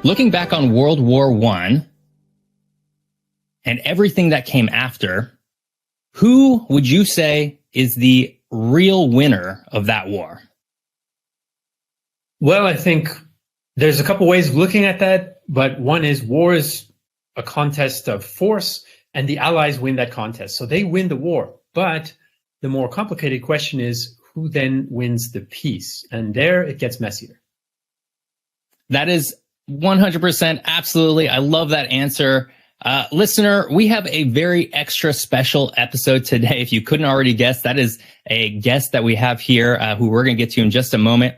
Looking back on World War I and everything that came after, who would you say is the real winner of that war? Well, I think there's a couple ways of looking at that, but one is war is a contest of force, and the Allies win that contest. So they win the war. But the more complicated question is, who then wins the peace? And there it gets messier. That is 100% absolutely. I love that answer. Listener, we have a very extra special episode today. If you couldn't already guess, that is a guest that we have here who we're going to get to in just a moment.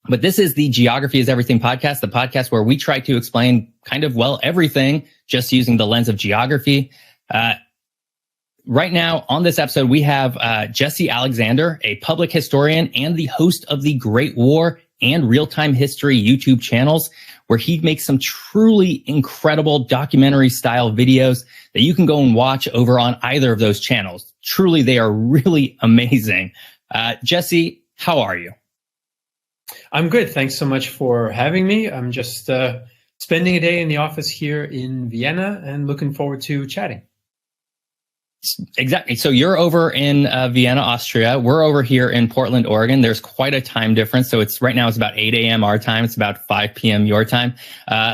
But this is the Geography is Everything podcast, the podcast where we try to explain kind of, well, everything just using the lens of geography. Right now on this episode, we have Jesse Alexander, a public historian and the host of the Great War and Real-Time History YouTube channels, where he makes some truly incredible documentary style videos that you can go and watch over on either of those channels. Truly, they are really amazing. Jesse, how are you? I'm good. Thanks so much for having me. I'm just spending a day in the office here in Vienna and looking forward to chatting. Exactly. So you're over in Vienna, Austria. We're over here in Portland, Oregon. There's quite a time difference. So right now it's about 8 a.m. our time. It's about 5 p.m. your time.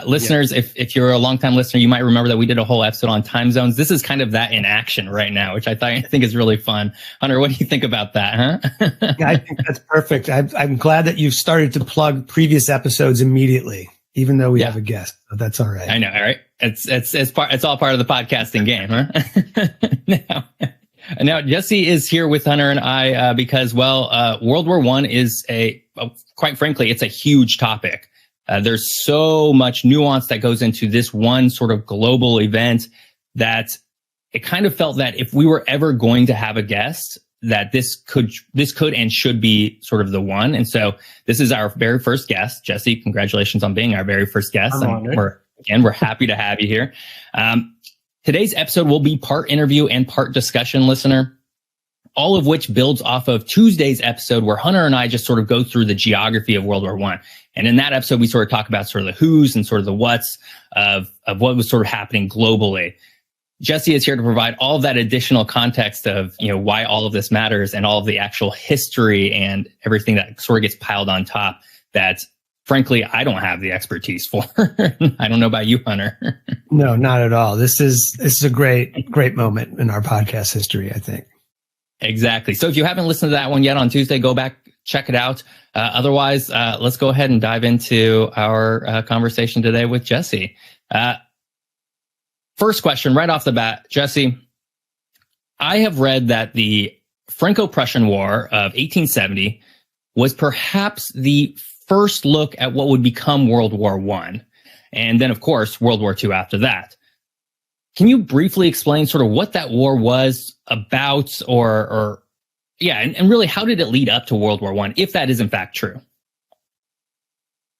Listeners, if you're a longtime listener, you might remember that we did a whole episode on time zones. This is kind of that in action right now, which I think is really fun. Hunter, what do you think about that? Huh? Yeah, I think that's perfect. I'm glad that you've started to plug previous episodes immediately, even though we have a guest. So that's all right. I know, all right? It's all part of the podcasting game, huh? Now, Jesse is here with Hunter and I because, World War I is quite frankly, it's a huge topic. There's so much nuance that goes into this one sort of global event that it kind of felt that if we were ever going to have a guest, that this could and should be sort of the one. And so this is our very first guest. Jesse, congratulations on being our very first guest. We're happy to have you here. Today's episode will be part interview and part discussion, listener, all of which builds off of Tuesday's episode where Hunter and I just sort of go through the geography of World War I. And in that episode, we sort of talk about sort of the who's and sort of the what's of what was sort of happening globally. Jesse is here to provide all of that additional context of, why all of this matters and all of the actual history and everything that sort of gets piled on top that, frankly, I don't have the expertise for. I don't know about you, Hunter. No, not at all. This is a great moment in our podcast history, I think. Exactly. So if you haven't listened to that one yet on Tuesday, go back, check it out. Otherwise, let's go ahead and dive into our conversation today with Jesse. First question right off the bat, Jesse, I have read that the Franco-Prussian War of 1870 was perhaps the first look at what would become World War I, and then, of course, World War II after that. Can you briefly explain sort of what that war was about, and really how did it lead up to World War I, if that is in fact true?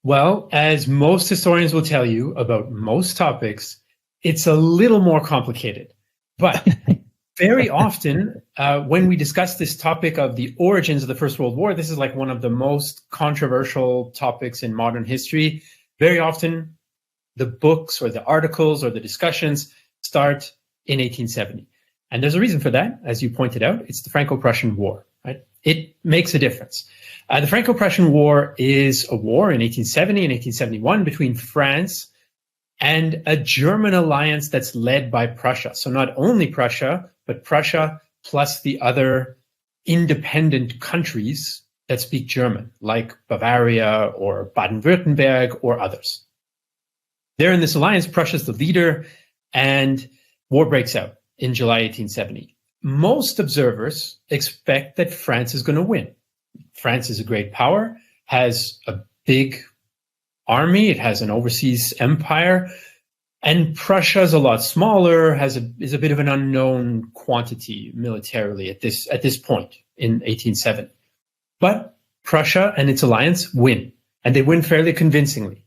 Well, as most historians will tell you about most topics, it's a little more complicated. But very often, when we discuss this topic of the origins of the First World War, this is like one of the most controversial topics in modern history. Very often, the books or the articles or the discussions start in 1870. And there's a reason for that. As you pointed out, it's the Franco-Prussian War, right? It makes a difference. The Franco-Prussian War is a war in 1870 and 1871 between France and a German alliance that's led by Prussia. So not only Prussia, but Prussia plus the other independent countries that speak German, like Bavaria or Baden-Württemberg or others. They're in this alliance. Prussia's the leader, and war breaks out in July 1870. Most observers expect that France is going to win. France is a great power, has a big army, it has an overseas empire, and Prussia is a lot smaller, is a bit of an unknown quantity militarily at this point in 1870. But Prussia and its alliance win, and they win fairly convincingly.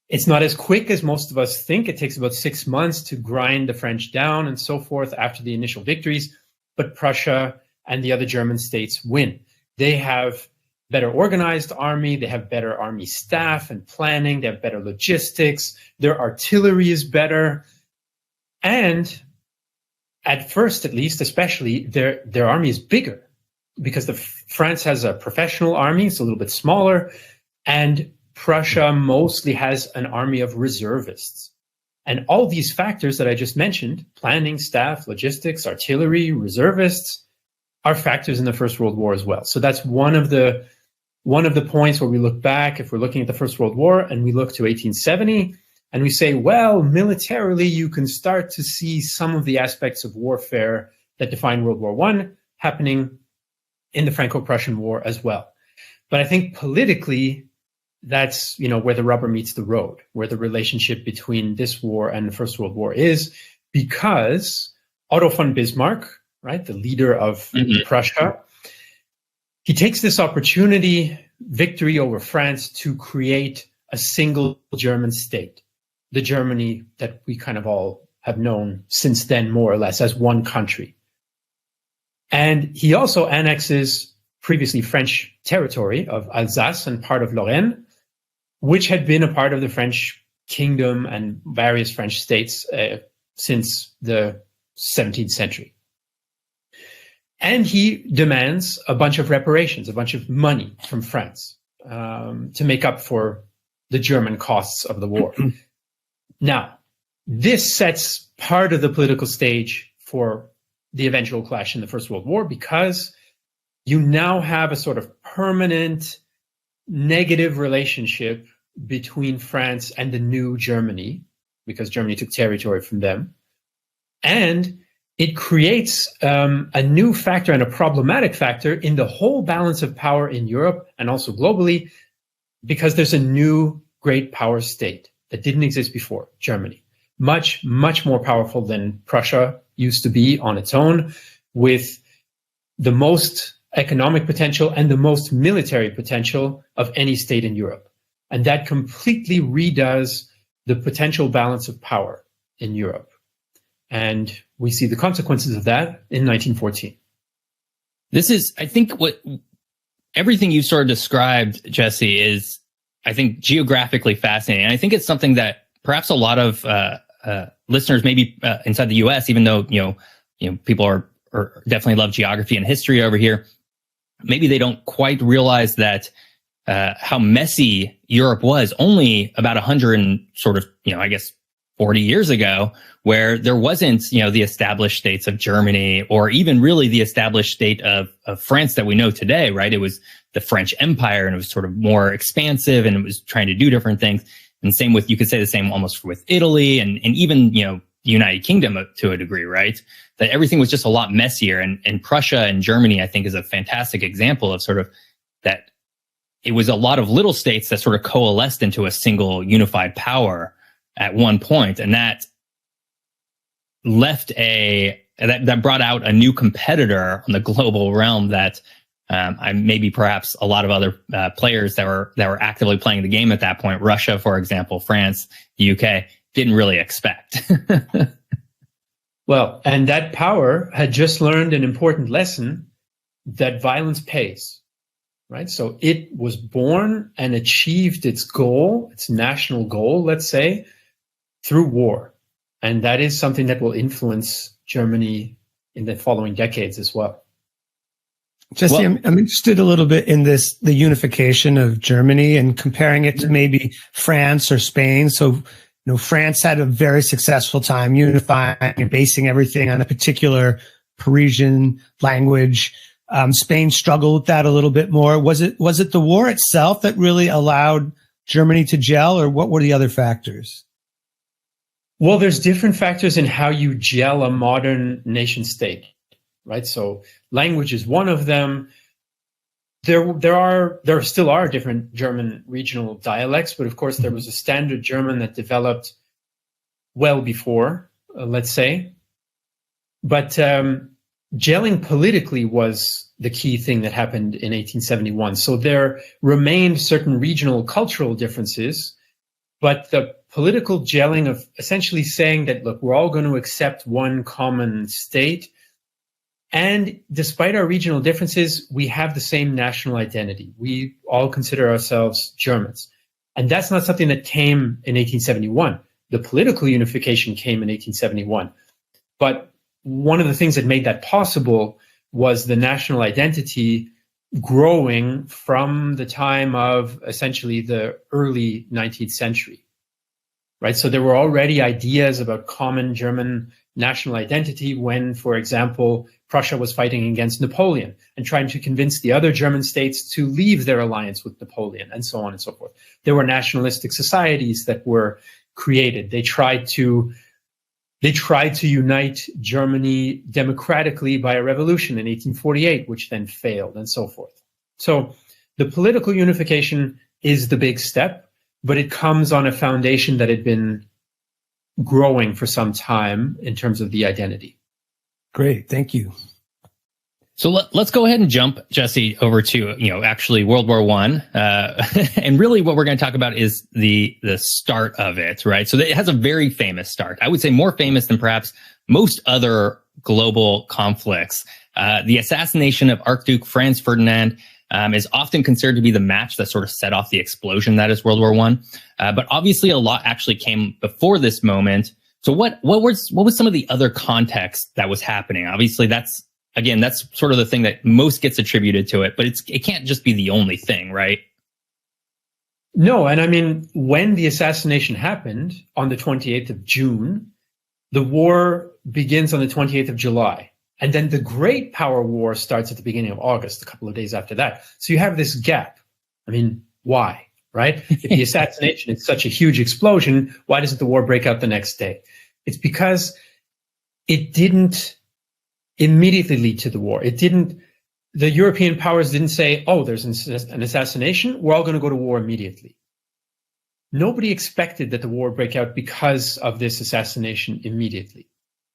It's not as quick as most of us think. It takes about 6 months to grind the French down and so forth after the initial victories, but Prussia and the other German states win. They have better organized army. They have better army staff and planning. They have better logistics. Their artillery is better. And at first, at least, especially, their army is bigger because France has a professional army. It's a little bit smaller. And Prussia mostly has an army of reservists. And all these factors that I just mentioned, planning, staff, logistics, artillery, reservists, are factors in the First World War as well. So that's one of the points where we look back, if we're looking at the First World War, and we look to 1870, and we say, well, militarily, you can start to see some of the aspects of warfare that define World War I happening in the Franco-Prussian War as well. But I think politically, that's, where the rubber meets the road, where the relationship between this war and the First World War is, because Otto von Bismarck, right, the leader of Prussia, he takes this opportunity, victory over France, to create a single German state, the Germany that we kind of all have known since then, more or less, as one country. And he also annexes previously French territory of Alsace and part of Lorraine, which had been a part of the French kingdom and various French states since the 17th century. And he demands a bunch of reparations, a bunch of money from France to make up for the German costs of the war. Now, this sets part of the political stage for the eventual clash in the First World War, because you now have a sort of permanent negative relationship between France and the new Germany, because Germany took territory from them. And it creates a new factor and a problematic factor in the whole balance of power in Europe and also globally, because there's a new great power state that didn't exist before, Germany. Much, much more powerful than Prussia used to be on its own, with the most economic potential and the most military potential of any state in Europe. And that completely redoes the potential balance of power in Europe. And we see the consequences of that in 1914. This is, I think, what everything you sort of described, Jesse, is, I think, geographically fascinating. And I think it's something that perhaps a lot of listeners, maybe inside the U.S., even though people are definitely love geography and history over here, maybe they don't quite realize that how messy Europe was only about 100 and sort of, 40 years ago, where there wasn't, the established states of Germany, or even really the established state of France that we know today, right? It was the French Empire, and it was sort of more expansive, and it was trying to do different things. And same with, you could say the same almost with Italy and even, the United Kingdom to a degree, right? That everything was just a lot messier. And Prussia and Germany, I think, is a fantastic example of sort of that. It was a lot of little states that sort of coalesced into a single unified power at one point, and that left that brought out a new competitor on the global realm that maybe perhaps a lot of other players that were actively playing the game at that point, Russia, for example, France, the UK, didn't really expect. Well, and that power had just learned an important lesson, that violence pays. Right? So it was born and achieved its goal, its national goal, let's say, through war. And that is something that will influence Germany in the following decades as well. Jesse, I'm interested a little bit in the unification of Germany and comparing it to maybe France or Spain. So, France had a very successful time unifying and basing everything on a particular Parisian language. Spain struggled with that a little bit more. Was it the war itself that really allowed Germany to gel, or what were the other factors? Well, there's different factors in how you gel a modern nation state, right? So language is one of them. There still are different German regional dialects, but of course there was a standard German that developed well before, let's say. But gelling politically was the key thing that happened in 1871. So there remained certain regional cultural differences, but the political gelling of essentially saying that, look, we're all going to accept one common state, And despite our regional differences, we have the same national identity. We all consider ourselves Germans. And that's not something that came in 1871. The political unification came in 1871. But one of the things that made that possible was the national identity growing from the time of essentially the early 19th century, right? So there were already ideas about common German national identity when, for example, Prussia was fighting against Napoleon and trying to convince the other German states to leave their alliance with Napoleon, and so on and so forth. There were nationalistic societies that were created. They tried to unite Germany democratically by a revolution in 1848, which then failed, and so forth. So the political unification is the big step, but it comes on a foundation that had been growing for some time in terms of the identity. Great, thank you. So let's go ahead and jump, Jesse, over to actually World War I, and really what we're going to talk about is the start of it, right? So it has a very famous start. I would say more famous than perhaps most other global conflicts. The assassination of Archduke Franz Ferdinand is often considered to be the match that sort of set off the explosion that is World War I. But obviously, a lot actually came before this moment. So what was some of the other context that was happening? Obviously, that's sort of the thing that most gets attributed to it, but it can't just be the only thing, right? No, and I mean, when the assassination happened on the 28th of June, the war begins on the 28th of July. And then the Great Power War starts at the beginning of August, a couple of days after that. So you have this gap. I mean, why, right? If the assassination is such a huge explosion, why doesn't the war break out the next day? It's because it didn't immediately lead to the war. The European powers didn't say, oh, there's an assassination, we're all going to go to war immediately. Nobody expected that the war would break out because of this assassination immediately.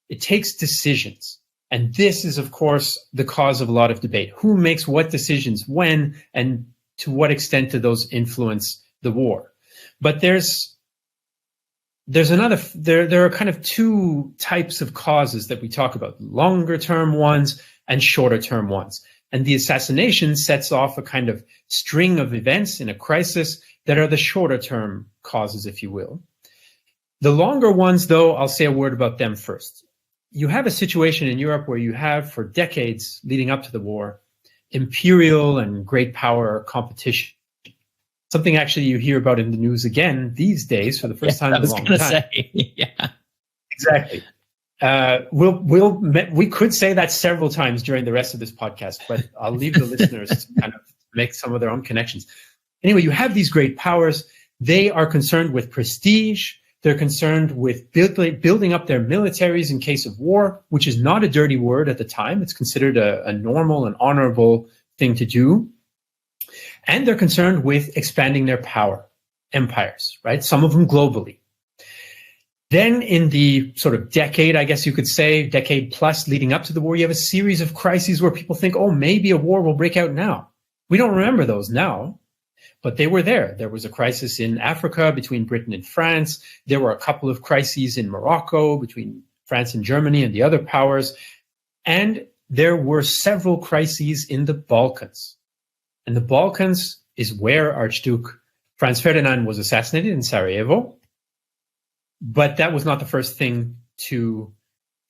It takes decisions. And this is, of course, the cause of a lot of debate. Who makes what decisions when, and to what extent do those influence the war? But there are kind of two types of causes that we talk about, longer term ones and shorter term ones. And the assassination sets off a kind of string of events in a crisis that are the shorter term causes, if you will. The longer ones, though, I'll say a word about them first. You have a situation in Europe where you have, for decades leading up to the war, imperial and great power competition. Something actually you hear about in the news again these days for the first time in a long time. Yeah, exactly. We could say that several times during the rest of this podcast, but I'll leave the listeners to kind of make some of their own connections. Anyway, you have these great powers. They are concerned with prestige. They're concerned with building up their militaries in case of war, which is not a dirty word at the time. It's considered a normal and honorable thing to do. And they're concerned with expanding their power, empires, right? Some of them globally. Then in the sort of decade, I guess you could say, decade plus leading up to the war, you have a series of crises where people think, oh, maybe a war will break out now. We don't remember those now, but they were there. There was a crisis in Africa between Britain and France. There were a couple of crises in Morocco between France and Germany and the other powers. And there were several crises in the Balkans. And the Balkans is where Archduke Franz Ferdinand was assassinated in Sarajevo. But that was not the first thing to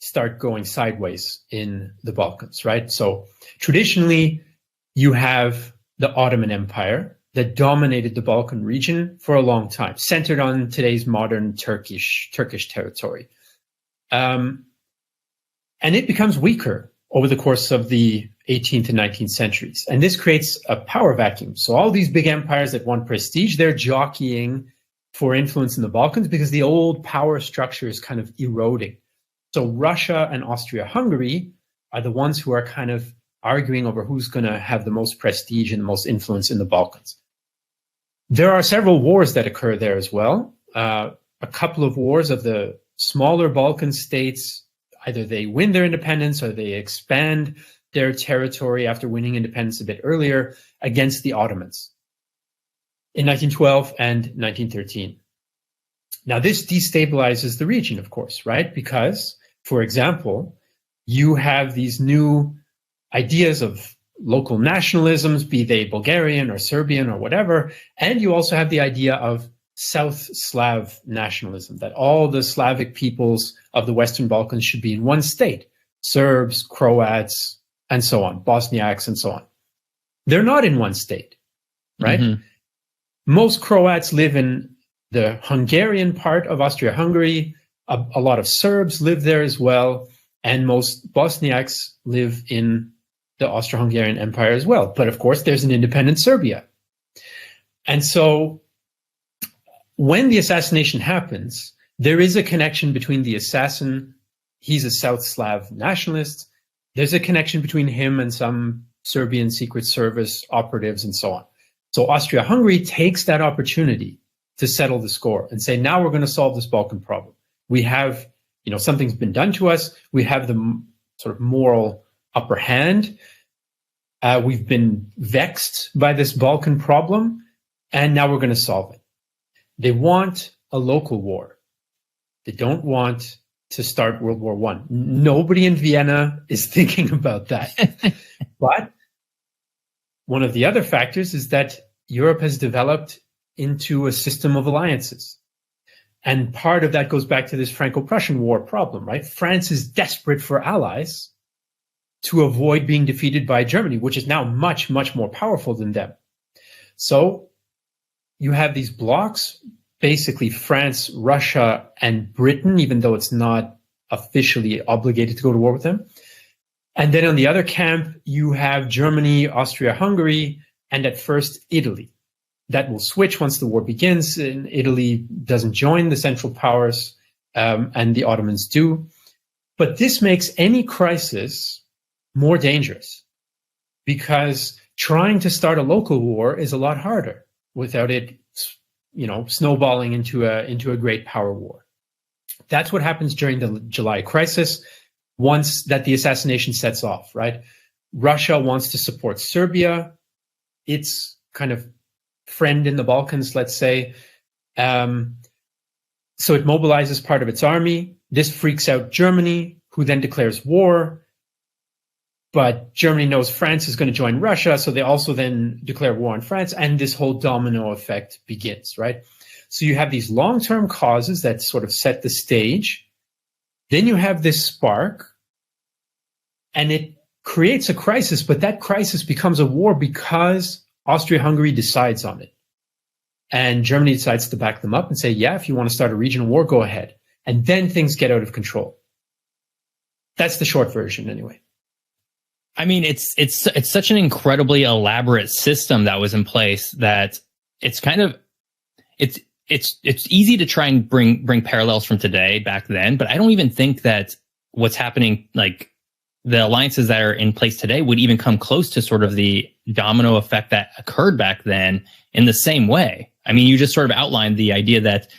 start going sideways in the Balkans, right? So traditionally, you have the Ottoman Empire that dominated the Balkan region for a long time, centered on today's modern Turkish territory. And it becomes weaker over the course of the 18th and 19th centuries. And this creates a power vacuum. So all these big empires that want prestige, they're jockeying for influence in the Balkans because the old power structure is kind of eroding. So Russia and Austria-Hungary are the ones who are kind of arguing over who's going to have the most prestige and the most influence in the Balkans. There are several wars that occur there as well. A couple of wars of the smaller Balkan states, either they win their independence or they expand their territory after winning independence a bit earlier against the Ottomans in 1912 and 1913. Now, this destabilizes the region, of course, right? Because, for example, you have these new ideas of local nationalisms, be they Bulgarian or Serbian or whatever. And you also have the idea of South Slav nationalism, that all the Slavic peoples of the Western Balkans should be in one state, Serbs, Croats, and so on, Bosniaks, and so on. They're not in one state, right? Mm-hmm. Most Croats live in the Hungarian part of Austria-Hungary. A lot of Serbs live there as well. And most Bosniaks live in the Austro-Hungarian Empire as well. But of course, there's an independent Serbia. And so when the assassination happens, there is a connection between the assassin. He's a South Slav nationalist. There's a connection between him and some Serbian Secret Service operatives and so on. So Austria-Hungary takes that opportunity to settle the score and say, now we're going to solve this Balkan problem. We have, something's been done to us. We have the sort of moral upper hand. We've been vexed by this Balkan problem, and now we're going to solve it. They want a local war. They don't want to start World War I. Nobody in Vienna is thinking about that. But one of the other factors is that Europe has developed into a system of alliances. And part of that goes back to this Franco-Prussian War problem, right? France is desperate for allies to avoid being defeated by Germany, which is now much, much more powerful than them. So you have these blocks, basically France, Russia, and Britain, even though it's not officially obligated to go to war with them. And then on the other camp, you have Germany, Austria-Hungary, and at first Italy. That will switch once the war begins, and Italy doesn't join the Central Powers, and the Ottomans do. But this makes any crisis more dangerous, because trying to start a local war is a lot harder without it, snowballing into a great power war. That's what happens during the July crisis. Once that the assassination sets off, right? Russia wants to support Serbia, its kind of friend in the Balkans, let's say. So it mobilizes part of its army. This freaks out Germany, who then declares war. But Germany knows France is going to join Russia, so they also then declare war on France, and this whole domino effect begins, right? So you have these long-term causes that sort of set the stage. Then you have this spark, and it creates a crisis, but that crisis becomes a war because Austria-Hungary decides on it. And Germany decides to back them up and say, yeah, if you want to start a regional war, go ahead. And then things get out of control. That's the short version anyway. I mean, it's such an incredibly elaborate system that was in place that it's kind of, it's easy to try and bring parallels from today back then, but I don't even think that what's happening, like the alliances that are in place today, would even come close to sort of the domino effect that occurred back then in the same way. I mean, you just sort of outlined the idea that,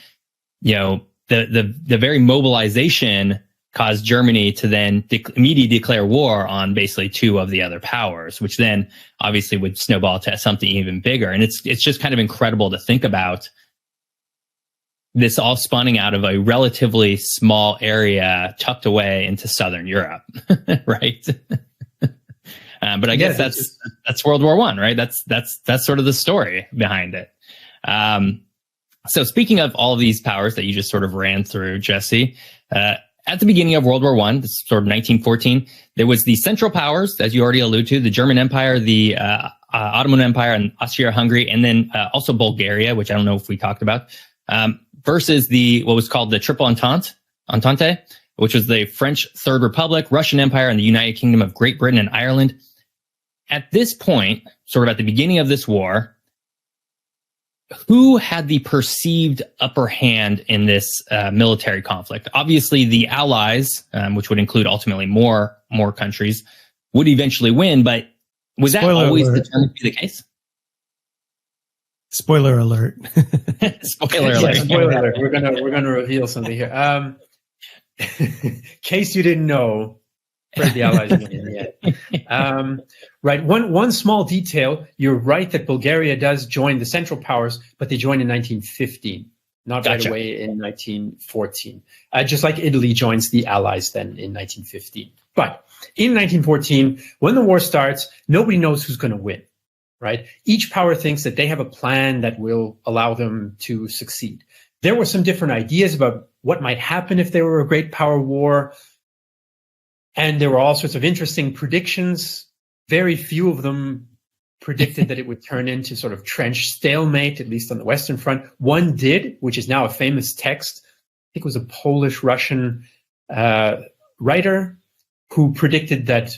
the very mobilization caused Germany to then immediately declare war on basically two of the other powers, which then obviously would snowball to something even bigger. And it's just kind of incredible to think about this all spawning out of a relatively small area tucked away into Southern Europe, right? But I guess that's World War I, right? That's sort of the story behind it. So speaking of all of these powers that you just sort of ran through, Jesse, at the beginning of World War I, this is sort of 1914, there was the Central Powers, as you already alluded to, the German Empire, the Ottoman Empire, and Austria-Hungary, and then also Bulgaria, which I don't know if we talked about, versus what was called the Triple Entente, which was the French Third Republic, Russian Empire, and the United Kingdom of Great Britain and Ireland. At this point, sort of at the beginning of this war, who had the perceived upper hand in this military conflict? Obviously, the Allies, which would include ultimately more countries, would eventually win. But was that always determined to be the case? Spoiler alert! Spoiler alert! Yeah, spoiler alert! We're gonna reveal something here. In case you didn't know, for the Allies winning yet. Right. One small detail. You're right that Bulgaria does join the Central Powers, but they join in 1915, not Gotcha. right away in 1914. Just like Italy joins the Allies then in 1915. But in 1914, when the war starts, nobody knows who's going to win, right? Each power thinks that they have a plan that will allow them to succeed. There were some different ideas about what might happen if there were a great power war. And there were all sorts of interesting predictions. Very few of them predicted that it would turn into sort of trench stalemate, at least on the Western Front. One did, which is now a famous text. I think it was a Polish-Russian writer who predicted that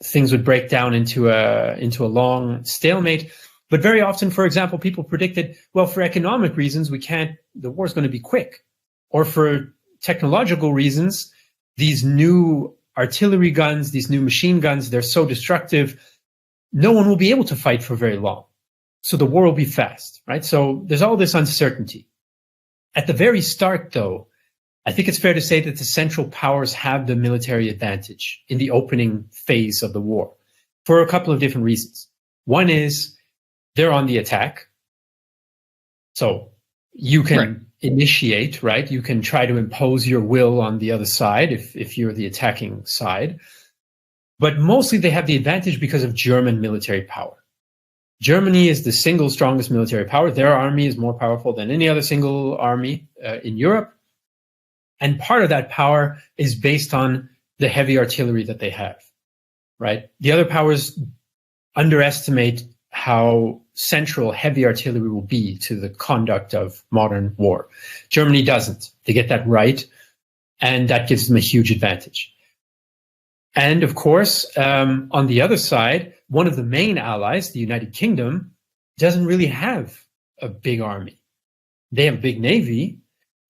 things would break down into a long stalemate. But very often, for example, people predicted, well, for economic reasons, the war's going to be quick. Or for technological reasons, these new artillery guns, these new machine guns, they're so destructive, no one will be able to fight for very long. So the war will be fast, right? So there's all this uncertainty. At the very start, though, I think it's fair to say that the Central Powers have the military advantage in the opening phase of the war for a couple of different reasons. One is they're on the attack. So you can initiate, right? You can try to impose your will on the other side if you're the attacking side. But mostly they have the advantage because of German military power. Germany is the single strongest military power. Their army is more powerful than any other single army in Europe. And part of that power is based on the heavy artillery that they have, right? The other powers underestimate how central heavy artillery will be to the conduct of modern war. Germany doesn't. They get that right, and that gives them a huge advantage. And of course, on the other side, one of the main allies, the United Kingdom, doesn't really have a big army. They have a big navy,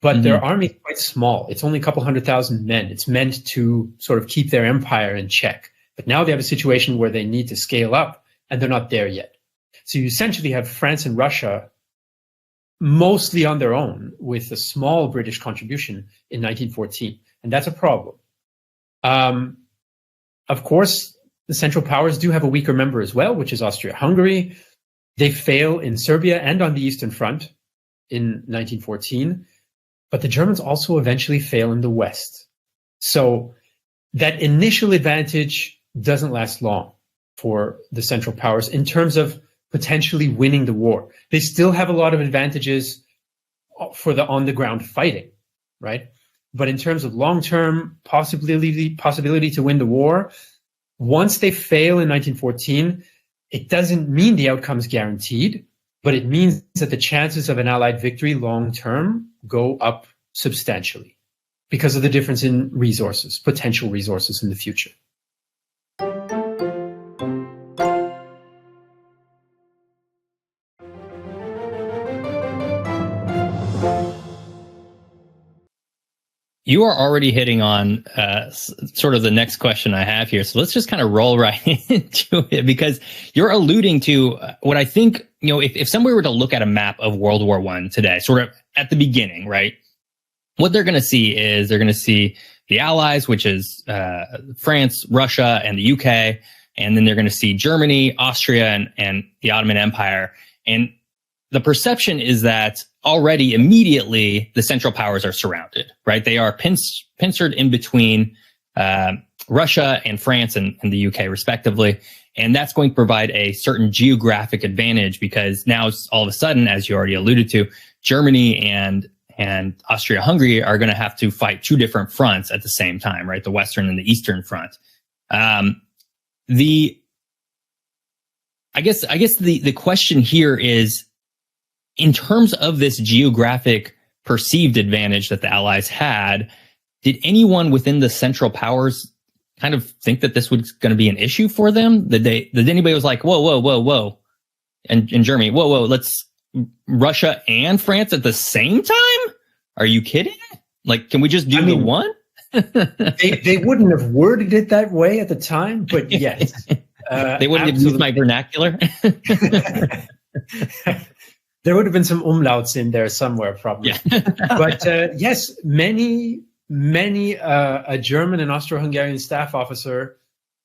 but their army is quite small. It's only a couple 100,000 men. It's meant to sort of keep their empire in check. But now they have a situation where they need to scale up, and they're not there yet. So you essentially have France and Russia mostly on their own with a small British contribution in 1914. And that's a problem. Of course, the Central Powers do have a weaker member as well, which is Austria-Hungary. They fail in Serbia and on the Eastern Front in 1914. But the Germans also eventually fail in the West. So that initial advantage doesn't last long for the Central Powers in terms of potentially winning the war. They still have a lot of advantages for the on-the-ground fighting, right? But in terms of long-term possibility to win the war, once they fail in 1914, it doesn't mean the outcome's guaranteed, but it means that the chances of an Allied victory long-term go up substantially because of the difference in resources, potential resources in the future. You are already hitting on sort of the next question I have here. So let's just kind of roll right into it, because you're alluding to what I think, if somebody were to look at a map of World War I today, sort of at the beginning, right? What they're going to see is they're going to see the Allies, which is France, Russia, and the UK. And then they're going to see Germany, Austria, and the Ottoman Empire. And the perception is that already immediately the Central Powers are surrounded, right? They are pincered in between Russia and France and the UK, respectively. And that's going to provide a certain geographic advantage, because now all of a sudden, as you already alluded to, Germany and Austria-Hungary are going to have to fight two different fronts at the same time, right? The Western and the Eastern Front. I guess the question here is, in terms of this geographic perceived advantage that the Allies had, did anyone within the Central Powers kind of think that this was going to be an issue for them? Did anybody was like, whoa, and Germany, whoa, let's Russia and France at the same time? Are you kidding? Like, can we just do the one? they wouldn't have worded it that way at the time, but yes. They wouldn't have used my vernacular. There would have been some umlauts in there somewhere, probably. Yeah. But yes, many a German and Austro-Hungarian staff officer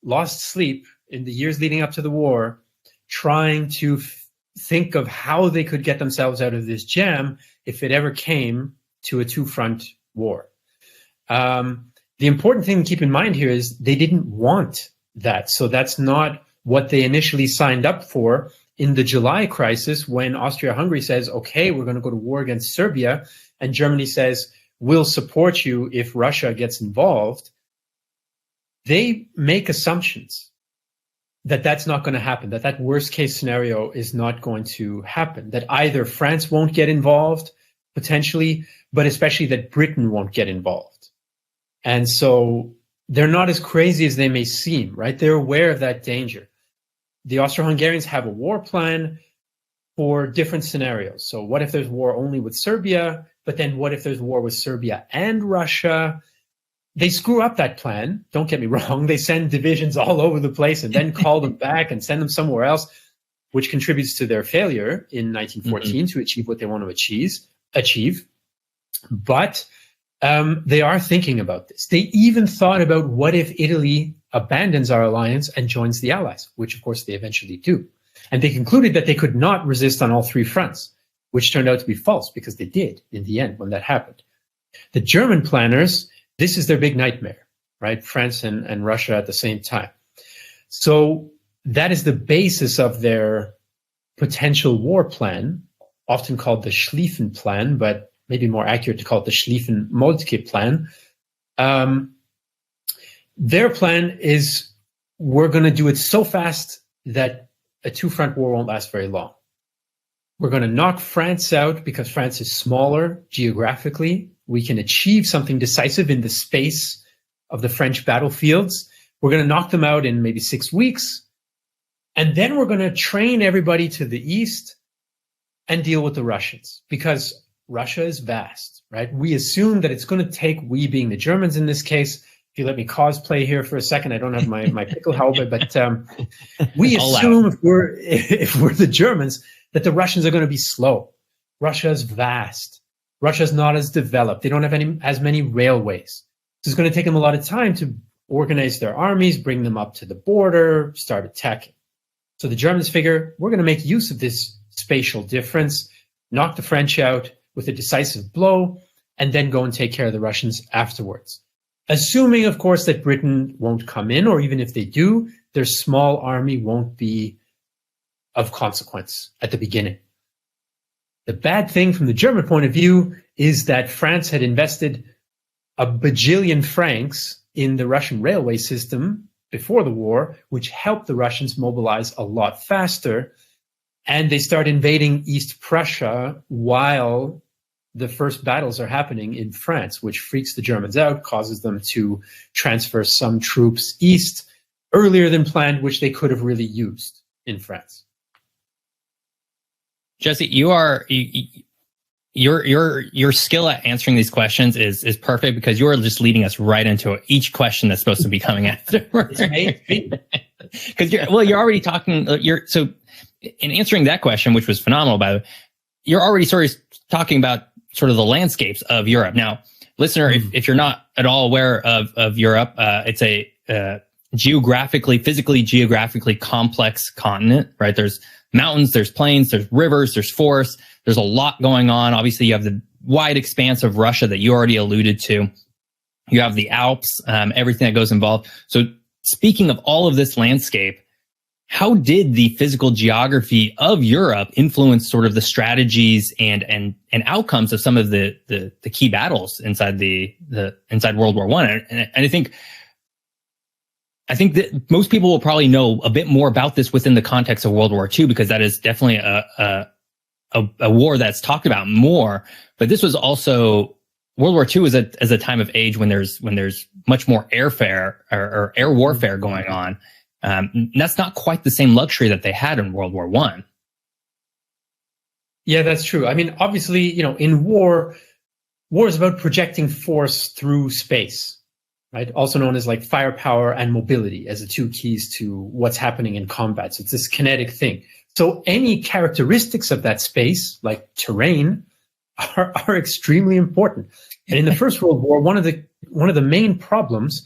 lost sleep in the years leading up to the war, trying to think of how they could get themselves out of this jam if it ever came to a two-front war. The important thing to keep in mind here is they didn't want that. So that's not what they initially signed up for in the July crisis when Austria-Hungary says, okay, we're going to go to war against Serbia, and Germany says, we'll support you if Russia gets involved. They make assumptions that that's not going to happen, that worst case scenario is not going to happen, that either France won't get involved, potentially, but especially that Britain won't get involved. And so they're not as crazy as they may seem, right? They're aware of that danger. The Austro-Hungarians have a war plan for different scenarios. So what if there's war only with Serbia, but then what if there's war with Serbia and Russia? They screw up that plan. Don't get me wrong. They send divisions all over the place and then call them back and send them somewhere else, which contributes to their failure in 1914 to achieve what they want to achieve. But they are thinking about this. They even thought about what if Italy abandons our alliance and joins the Allies, which of course they eventually do. And they concluded that they could not resist on all three fronts, which turned out to be false because they did in the end when that happened. The German planners, this is their big nightmare, right? France and Russia at the same time. So that is the basis of their potential war plan, often called the Schlieffen Plan, but maybe more accurate to call it the Schlieffen-Moltke Plan. Their plan is we're going to do it so fast that a two-front war won't last very long. We're going to knock France out because France is smaller geographically. We can achieve something decisive in the space of the French battlefields. We're going to knock them out in maybe 6 weeks. And then we're going to train everybody to the east and deal with the Russians because Russia is vast, right? We assume that it's going to take, we being the Germans in this case, if you let me cosplay here for a second, I don't have my pickle helmet, but we assume if we're the Germans that the Russians are going to be slow. Russia's vast. Russia's not as developed. They don't have as many railways. So it's going to take them a lot of time to organize their armies, bring them up to the border, start attacking. So the Germans figure, we're going to make use of this spatial difference, knock the French out with a decisive blow, and then go and take care of the Russians afterwards. Assuming, of course, that Britain won't come in, or even if they do, their small army won't be of consequence at the beginning. The bad thing from the German point of view is that France had invested a bajillion francs in the Russian railway system before the war, which helped the Russians mobilize a lot faster. And they start invading East Prussia while the first battles are happening in France, which freaks the Germans out, causes them to transfer some troops east earlier than planned, which they could have really used in France. Jesse, your skill at answering these questions is perfect because you are just leading us right into each question that's supposed to be coming after. Because you're already talking. So in answering that question, which was phenomenal, by the way, you're already sort of talking about sort of the landscapes of Europe. Now, listener, if you're not at all aware of Europe, it's a physically geographically complex continent, right? There's mountains, there's plains, there's rivers, there's forests. There's a lot going on. Obviously, you have the wide expanse of Russia that you already alluded to. You have the Alps, everything that goes involved. So speaking of all of this landscape, how did the physical geography of Europe influence sort of the strategies and outcomes of some of the key battles inside inside World War I? And I think that most people will probably know a bit more about this within the context of World War II, because that is definitely a war that's talked about more. But this was also, World War II is a time of age when there's much more airfare or air warfare going on. That's not quite the same luxury that they had in World War I. Yeah, that's true. I mean, obviously, in war is about projecting force through space, right? Also known as like firepower and mobility as the two keys to what's happening in combat. So it's this kinetic thing. So any characteristics of that space, like terrain, are extremely important. And in the First World War, one of the main problems,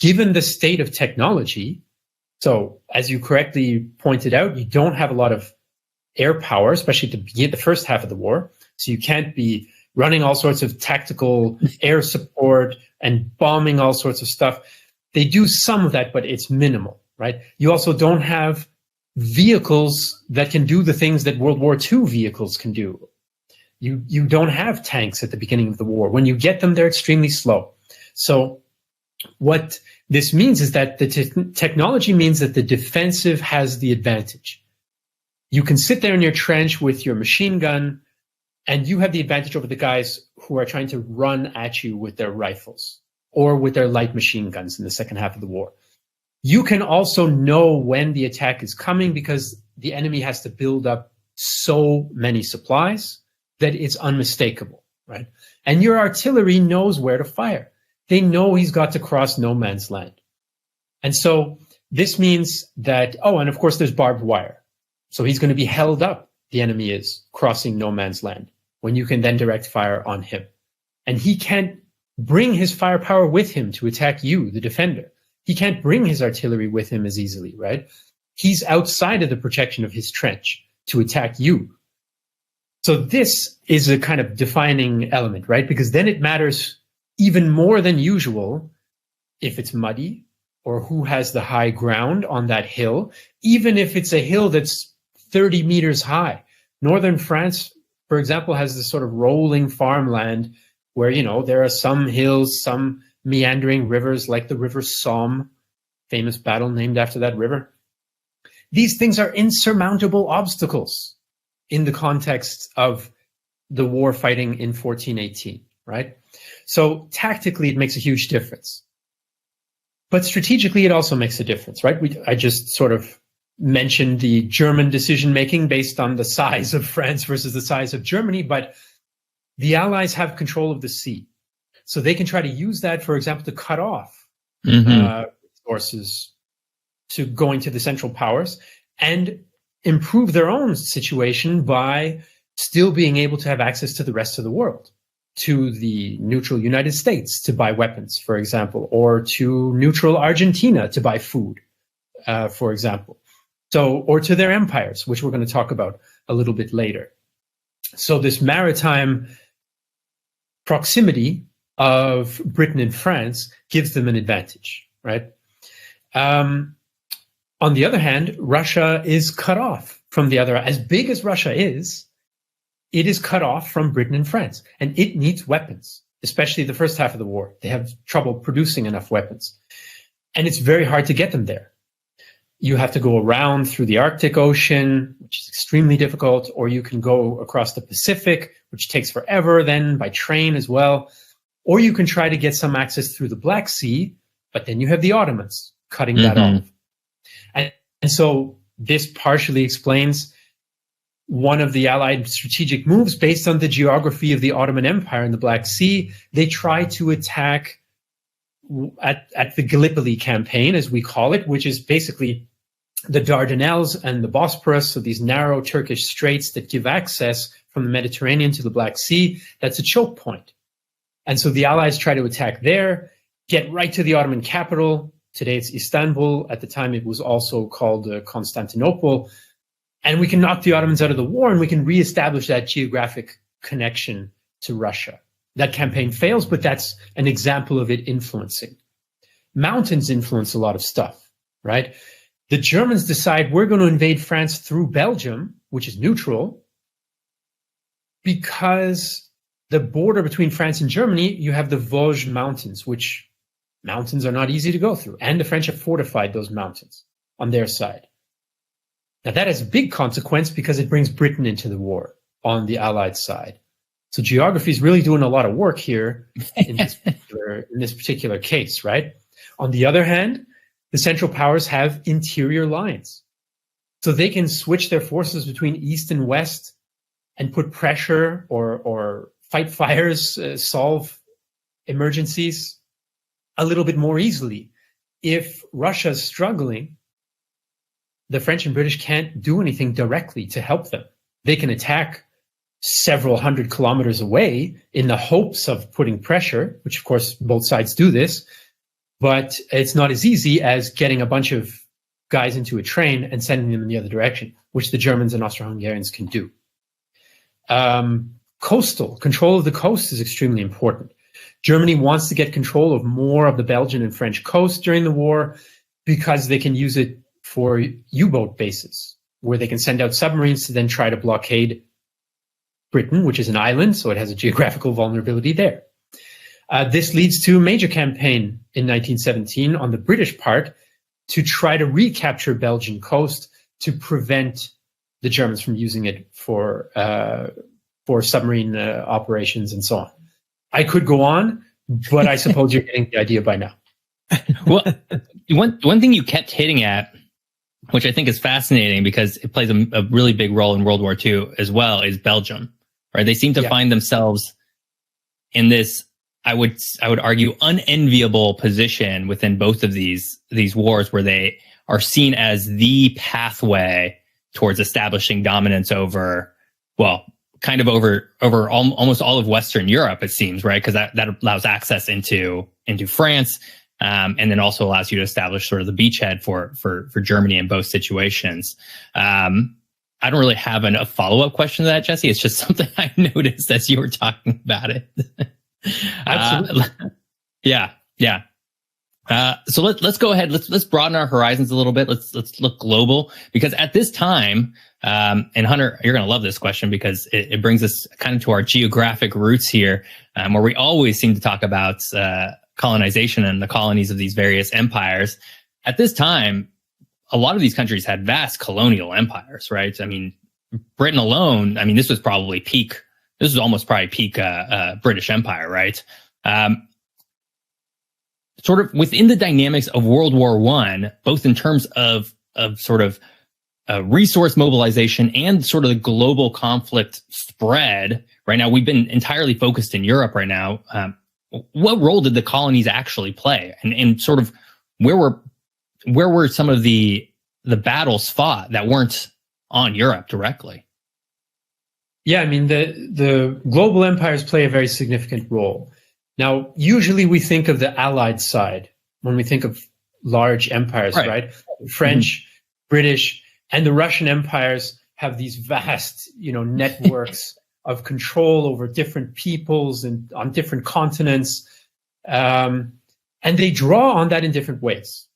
given the state of technology, so as you correctly pointed out, you don't have a lot of air power, especially to begin the first half of the war. So you can't be running all sorts of tactical air support and bombing all sorts of stuff. They do some of that, but it's minimal, right? You also don't have vehicles that can do the things that World War II vehicles can do. You don't have tanks at the beginning of the war. When you get them, they're extremely slow. So what this means is that the technology means that the defensive has the advantage. You can sit there in your trench with your machine gun, and you have the advantage over the guys who are trying to run at you with their rifles or with their light machine guns in the second half of the war. You can also know when the attack is coming because the enemy has to build up so many supplies that it's unmistakable, right? And your artillery knows where to fire. They know he's got to cross no man's land. And so this means that, and of course there's barbed wire. So he's going to be held up, the enemy is, crossing no man's land, when you can then direct fire on him. And he can't bring his firepower with him to attack you, the defender. He can't bring his artillery with him as easily, right? He's outside of the protection of his trench to attack you. So this is a kind of defining element, right? Because then it matters even more than usual if it's muddy or who has the high ground on that hill, even if it's a hill that's 30 meters high. Northern France, for example, has this sort of rolling farmland where, there are some hills, some meandering rivers like the River Somme, famous battle named after that river. These things are insurmountable obstacles in the context of the war fighting in 1418, right? So tactically, it makes a huge difference. But strategically, it also makes a difference, right? I just sort of mentioned the German decision-making based on the size of France versus the size of Germany, but the Allies have control of the sea. So they can try to use that, for example, to cut off resources to going to the Central Powers and improve their own situation by still being able to have access to the rest of the world, to the neutral United States to buy weapons, for example, or to neutral Argentina to buy food, for example. Or to their empires, which we're going to talk about a little bit later. So this maritime proximity of Britain and France gives them an advantage, right? On the other hand, Russia is cut off from the other. As big as Russia is, it is cut off from Britain and France, and it needs weapons, especially the first half of the war. They have trouble producing enough weapons, and it's very hard to get them there. You have to go around through the Arctic Ocean, which is extremely difficult, or you can go across the Pacific, which takes forever, then by train as well. Or you can try to get some access through the Black Sea, but then you have the Ottomans cutting that off. And so this partially explains one of the Allied strategic moves based on the geography of the Ottoman Empire in the Black Sea. They try to attack at the Gallipoli campaign, as we call it, which is basically the Dardanelles and the Bosporus, so these narrow Turkish straits that give access from the Mediterranean to the Black Sea. That's a choke point. And so the Allies try to attack there, get right to the Ottoman capital. Today it's Istanbul. At the time it was also called Constantinople. And we can knock the Ottomans out of the war and we can reestablish that geographic connection to Russia. That campaign fails, but that's an example of it influencing. Mountains influence a lot of stuff, right? The Germans decide we're going to invade France through Belgium, which is neutral, because the border between France and Germany, you have the Vosges Mountains, which mountains are not easy to go through. And the French have fortified those mountains on their side. Now that has a big consequence because it brings Britain into the war on the Allied side. So geography is really doing a lot of work here in this particular case, right? On the other hand, the Central Powers have interior lines. So they can switch their forces between East and West and put pressure or fight fires, solve emergencies a little bit more easily. If Russia's struggling, the French and British can't do anything directly to help them. They can attack several hundred kilometers away in the hopes of putting pressure, which of course both sides do this, but it's not as easy as getting a bunch of guys into a train and sending them in the other direction. which the Germans and Austro-Hungarians can do. Coastal control of the coast is extremely important. Germany wants to get control of more of the Belgian and French coast during the war because they can use it for U-boat bases, where they can send out submarines to then try to blockade Britain, which is an island, so it has a geographical vulnerability there. This leads to a major campaign in 1917 on the British part to try to recapture Belgian coast to prevent the Germans from using it for submarine operations and so on. I could go on, but I suppose you're getting the idea by now. Well, one thing you kept hitting at, which I think is fascinating because it plays a really big role in World War II as well, is Belgium. Right? They seem to find themselves in this, I would argue, unenviable position within both of these wars, where they are seen as the pathway towards establishing dominance over, well, kind of over almost all of Western Europe, it seems, right? Because that allows access into France, and then also allows you to establish sort of the beachhead for Germany in both situations. I don't really have a follow-up question to that, Jesse. It's just something I noticed as you were talking about it. Absolutely. Yeah. So let's go ahead. Let's broaden our horizons a little bit. Let's look global, because at this time, and Hunter, you're going to love this question because it brings us kind of to our geographic roots here, where we always seem to talk about colonization and the colonies of these various empires. At this time, a lot of these countries had vast colonial empires, right? I mean, Britain alone, I mean, this was almost probably peak British Empire, right? Sort of within the dynamics of World War I, both in terms of sort of resource mobilization and sort of the global conflict spread. Right now, we've been entirely focused in Europe right now. What role did the colonies actually play, and sort of where were some of the battles fought that weren't on Europe directly? Yeah, I mean, the global empires play a very significant role. Now, usually we think of the Allied side when we think of large empires, right? French, British, and the Russian empires have these vast, networks of control over different peoples and on different continents. And they draw on that in different ways.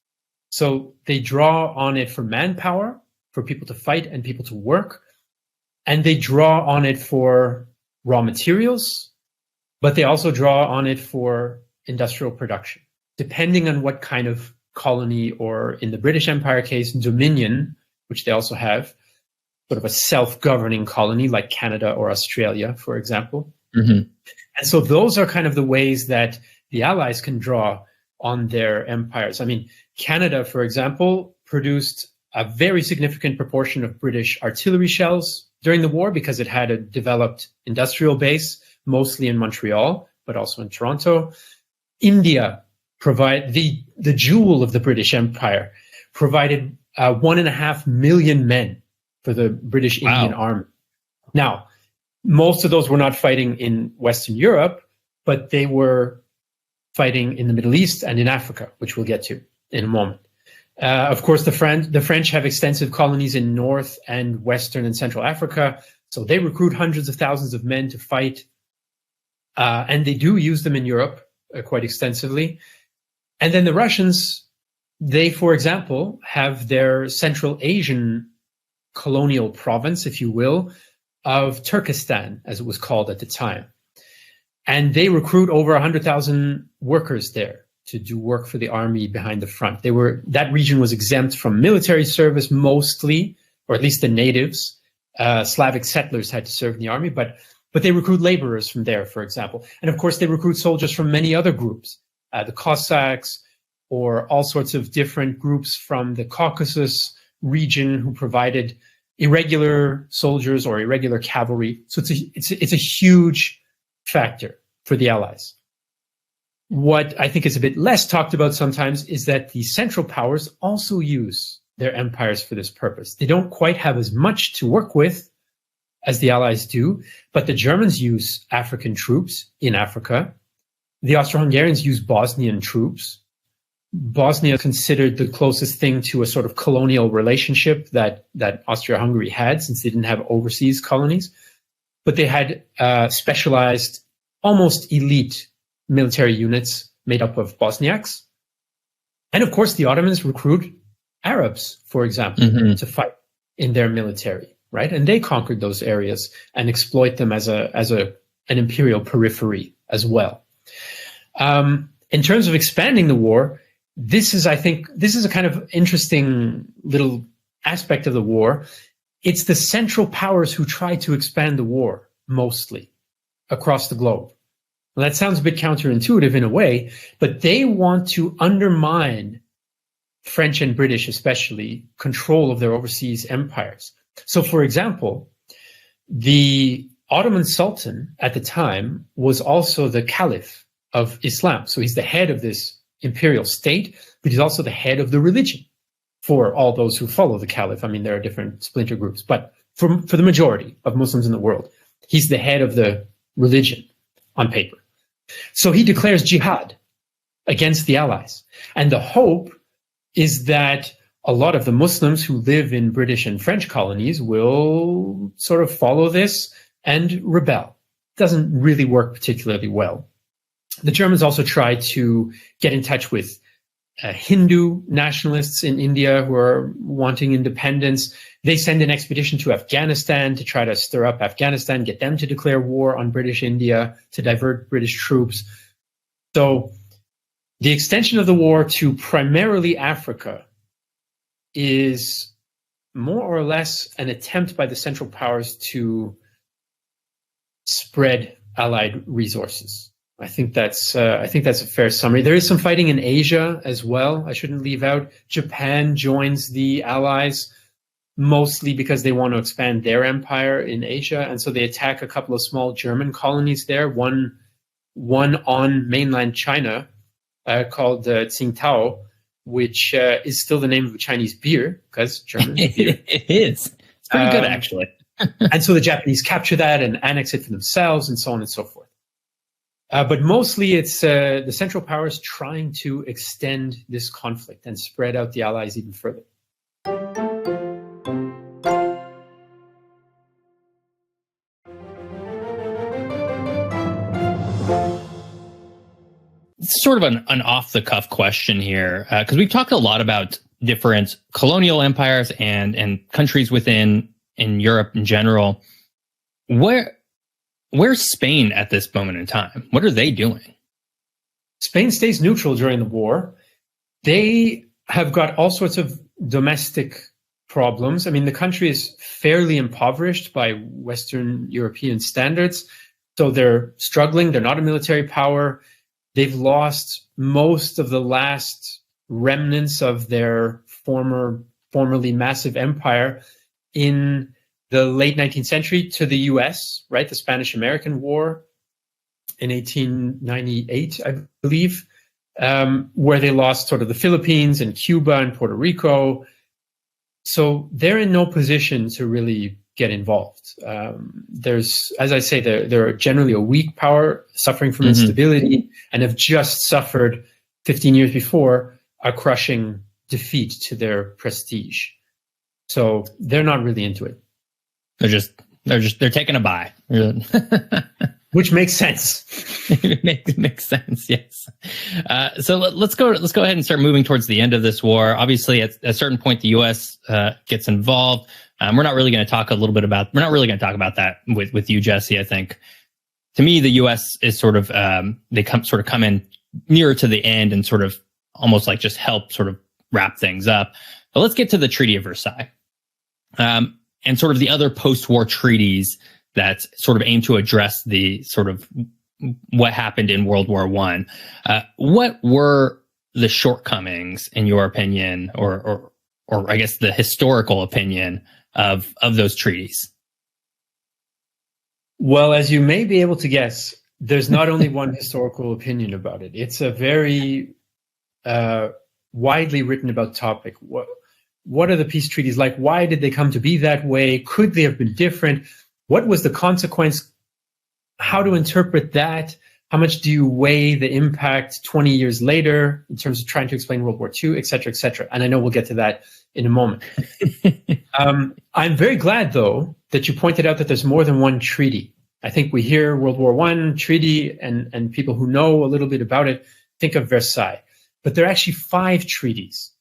So they draw on it for manpower, for people to fight and people to work. And they draw on it for raw materials, but they also draw on it for industrial production, depending on what kind of colony, or in the British Empire case, dominion, which they also have, sort of a self-governing colony like Canada or Australia, for example. Mm-hmm. And so those are kind of the ways that the Allies can draw on their empires. I mean, Canada, for example, produced a very significant proportion of British artillery shells during the war because it had a developed industrial base, mostly in Montreal, but also in Toronto. India the jewel of the British Empire, provided 1.5 million men for the British Indian Army. Now, most of those were not fighting in Western Europe, but they were fighting in the Middle East and in Africa, which we'll get to in a moment. Of course, the French have extensive colonies in North and Western and Central Africa, so they recruit hundreds of thousands of men to fight, and they do use them in Europe quite extensively. And then the Russians, they, for example, have their Central Asian colonial province, if you will, of Turkestan, as it was called at the time. And they recruit over 100,000 workers there to do work for the army behind the front. That region was exempt from military service mostly, or at least the natives. Slavic settlers had to serve in the army, but they recruit laborers from there, for example. And of course, they recruit soldiers from many other groups, the Cossacks, or all sorts of different groups from the Caucasus region who provided irregular soldiers or irregular cavalry. So it's a huge factor for the Allies. What I think is a bit less talked about sometimes is that the Central Powers also use their empires for this purpose. They don't quite have as much to work with as the Allies do, but the Germans use African troops in Africa. The Austro-Hungarians use Bosnian troops. Bosnia considered the closest thing to a sort of colonial relationship that Austria-Hungary had, since they didn't have overseas colonies. But they had specialized, almost elite military units made up of Bosniaks. And of course, the Ottomans recruit Arabs, for example, to fight in their military, right? And they conquered those areas and exploit them as an imperial periphery as well. In terms of expanding the war, this is a kind of interesting little aspect of the war. It's the Central Powers who try to expand the war mostly across the globe. Well, that sounds a bit counterintuitive in a way, but they want to undermine French and British, especially, control of their overseas empires. So, for example, the Ottoman Sultan at the time was also the Caliph of Islam. So he's the head of this imperial state, but he's also the head of the religion for all those who follow the Caliph. I mean, there are different splinter groups, but for the majority of Muslims in the world, he's the head of the religion on paper. So he declares jihad against the Allies. And the hope is that a lot of the Muslims who live in British and French colonies will sort of follow this and rebel. Doesn't really work particularly well. The Germans also try to get in touch with Hindu nationalists in India who are wanting independence. They send an expedition to Afghanistan to try to stir up Afghanistan, get them to declare war on British India, to divert British troops. So the extension of the war to primarily Africa is more or less an attempt by the Central Powers to spread Allied resources. I think that's a fair summary. There is some fighting in Asia as well. I shouldn't leave out. Japan joins the Allies mostly because they want to expand their empire in Asia, and so they attack a couple of small German colonies there. One on mainland China called Tsingtao, which is still the name of a Chinese beer because German beer. It is. It's pretty good, actually. And so the Japanese capture that and annex it for themselves, and so on and so forth. But mostly it's the Central Powers trying to extend this conflict and spread out the Allies even further. It's sort of an off-the-cuff question here, because we've talked a lot about different colonial empires and countries in Europe in general. Where's Spain at this moment in time? What are they doing? Spain stays neutral during the war. They have got all sorts of domestic problems. I mean, the country is fairly impoverished by Western European standards, so they're struggling. They're not a military power. They've lost most of the last remnants of their formerly massive empire in the late 19th century to the US, right? The Spanish-American War in 1898, I believe, where they lost sort of the Philippines and Cuba and Puerto Rico. So they're in no position to really get involved. There's, as I say, they're generally a weak power suffering from instability and have just suffered 15 years before a crushing defeat to their prestige. So they're not really into it. They're taking a bye. Which makes sense. It makes sense, yes. So let's go ahead and start moving towards the end of this war. Obviously, at a certain point, the U.S. Gets involved. We're not really going to talk about that with you, Jesse. I think, to me, the U.S. is sort of they come in nearer to the end and sort of almost like just help sort of wrap things up. But let's get to the Treaty of Versailles. And sort of the other post-war treaties that sort of aim to address the sort of what happened in World War I. What were the shortcomings, in your opinion, or I guess the historical opinion of those treaties? Well, as you may be able to guess, there's not only one historical opinion about it. It's a very widely written about topic. What are the peace treaties like? Why did they come to be that way? Could they have been different? What was the consequence? How to interpret that? How much do you weigh the impact 20 years later in terms of trying to explain World War II, et cetera, et cetera? And I know we'll get to that in a moment. I'm very glad, though, that you pointed out that there's more than one treaty. I think we hear World War I treaty, and people who know a little bit about it think of Versailles. But there are actually 5 treaties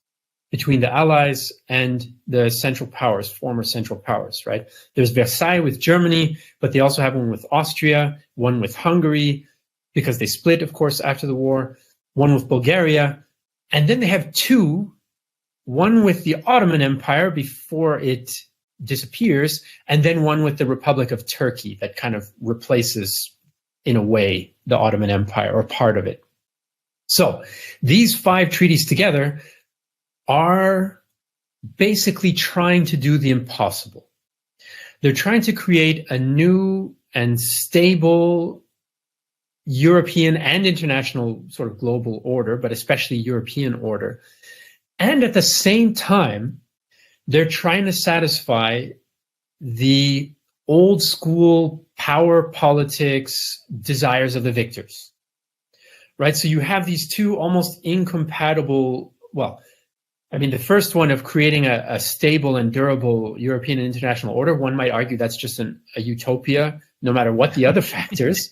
between the Allies and the Central Powers, former Central Powers, right? There's Versailles with Germany, but they also have one with Austria, one with Hungary, because they split, of course, after the war, one with Bulgaria, and then they have 2, one with the Ottoman Empire before it disappears, and then one with the Republic of Turkey that kind of replaces, in a way, the Ottoman Empire, or part of it. So these 5 treaties together are basically trying to do the impossible. They're trying to create a new and stable European and international sort of global order, but especially European order. And at the same time, they're trying to satisfy the old school power politics desires of the victors, right? So you have these 2 almost incompatible, well, I mean, the first one of creating a stable and durable European and international order, one might argue that's just a utopia, no matter what the other factors.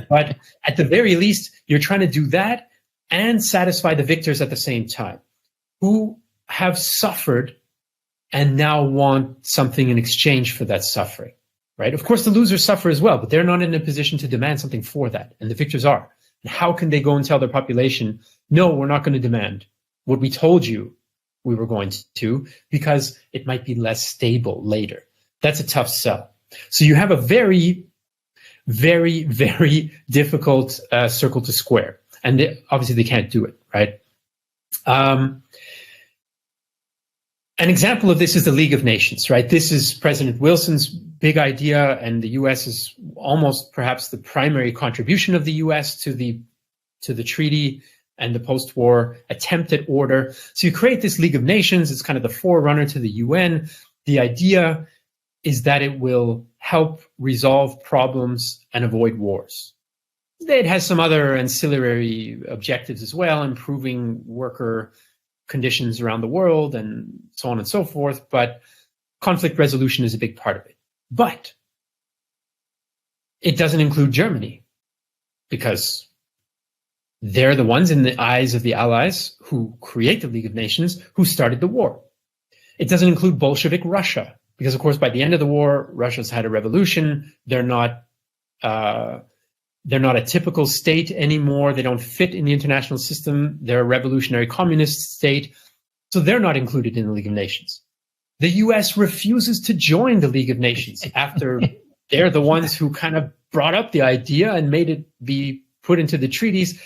But at the very least, you're trying to do that and satisfy the victors at the same time, who have suffered and now want something in exchange for that suffering, right? Of course, the losers suffer as well, but they're not in a position to demand something for that, and the victors are. And how can they go and tell their population, no, we're not going to demand what we told you we were going to, because it might be less stable later? That's a tough sell. So you have a very, very, very difficult circle to square. And obviously they can't do it, right? An example of this is the League of Nations, right? This is President Wilson's big idea, and the US is almost perhaps the primary contribution of the US to the treaty and the post-war attempt at order. So you create this League of Nations. It's kind of the forerunner to the UN. The idea is that it will help resolve problems and avoid wars. It has some other ancillary objectives as well, improving worker conditions around the world and so on and so forth, but conflict resolution is a big part of it. But it doesn't include Germany, because they're the ones, in the eyes of the Allies who create the League of Nations, who started the war. It doesn't include Bolshevik Russia, because of course by the end of the war, Russia's had a revolution. They're not a typical state anymore. They don't fit in the international system. They're a revolutionary communist state. So they're not included in the League of Nations. The US refuses to join the League of Nations after they're the ones who kind of brought up the idea and made it be put into the treaties.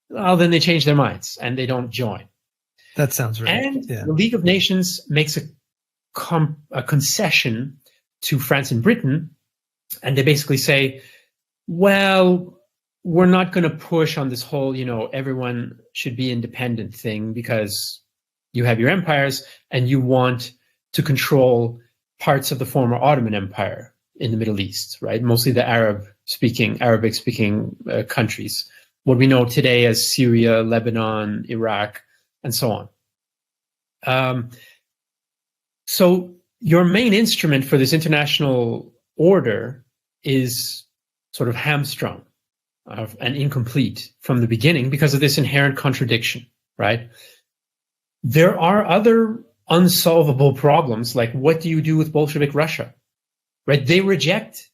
Well, then they change their minds and they don't join. That sounds right. And the League of Nations makes a concession to France and Britain, and they basically say, well, we're not going to push on this whole, everyone should be independent thing, because you have your empires and you want to control parts of the former Ottoman Empire in the Middle East, right? Mostly the Arabic-speaking countries, what we know today as Syria, Lebanon, Iraq, and so on. So your main instrument for this international order is sort of hamstrung and incomplete from the beginning because of this inherent contradiction, right? There are other unsolvable problems, like what do you do with Bolshevik Russia, right? They reject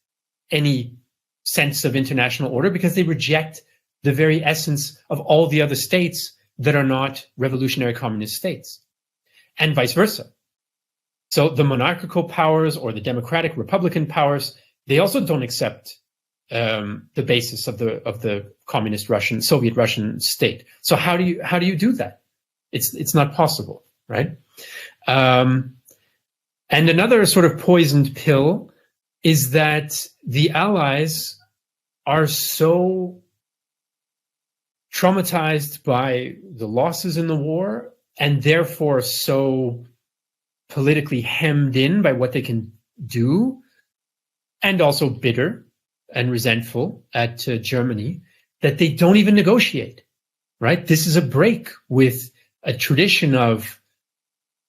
any sense of international order because they reject the very essence of all the other states that are not revolutionary communist states, and vice versa. So the monarchical powers or the democratic republican powers, they also don't accept the basis of the communist Russian, Soviet Russian state. So how do you do that? It's not possible, right? And another sort of poisoned pill is that the Allies are so traumatized by the losses in the war, and therefore so politically hemmed in by what they can do, and also bitter and resentful at Germany, that they don't even negotiate, right? This is a break with a tradition of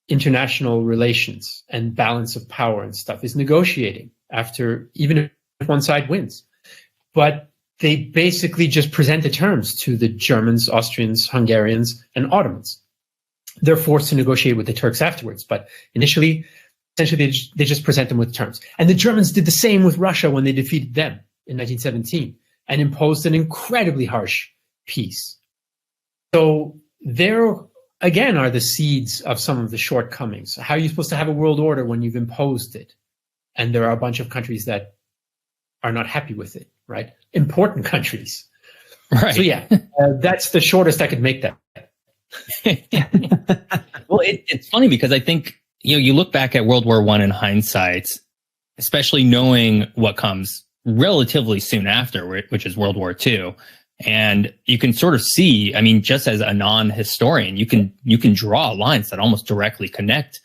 international relations and balance of power and stuff, is negotiating after, even if one side wins. But they basically just present the terms to the Germans, Austrians, Hungarians, and Ottomans. They're forced to negotiate with the Turks afterwards, but initially, essentially, they just present them with terms. And the Germans did the same with Russia when they defeated them in 1917 and imposed an incredibly harsh peace. So there, again, are the seeds of some of the shortcomings. How are you supposed to have a world order when you've imposed it? And there are a bunch of countries that are not happy with it, right? Important countries. Right. So yeah, that's the shortest I could make that. Well, it's funny because I think, you look back at World War I in hindsight, especially knowing what comes relatively soon after, which is World War II. And you can sort of see, just as a non-historian, you can draw lines that almost directly connect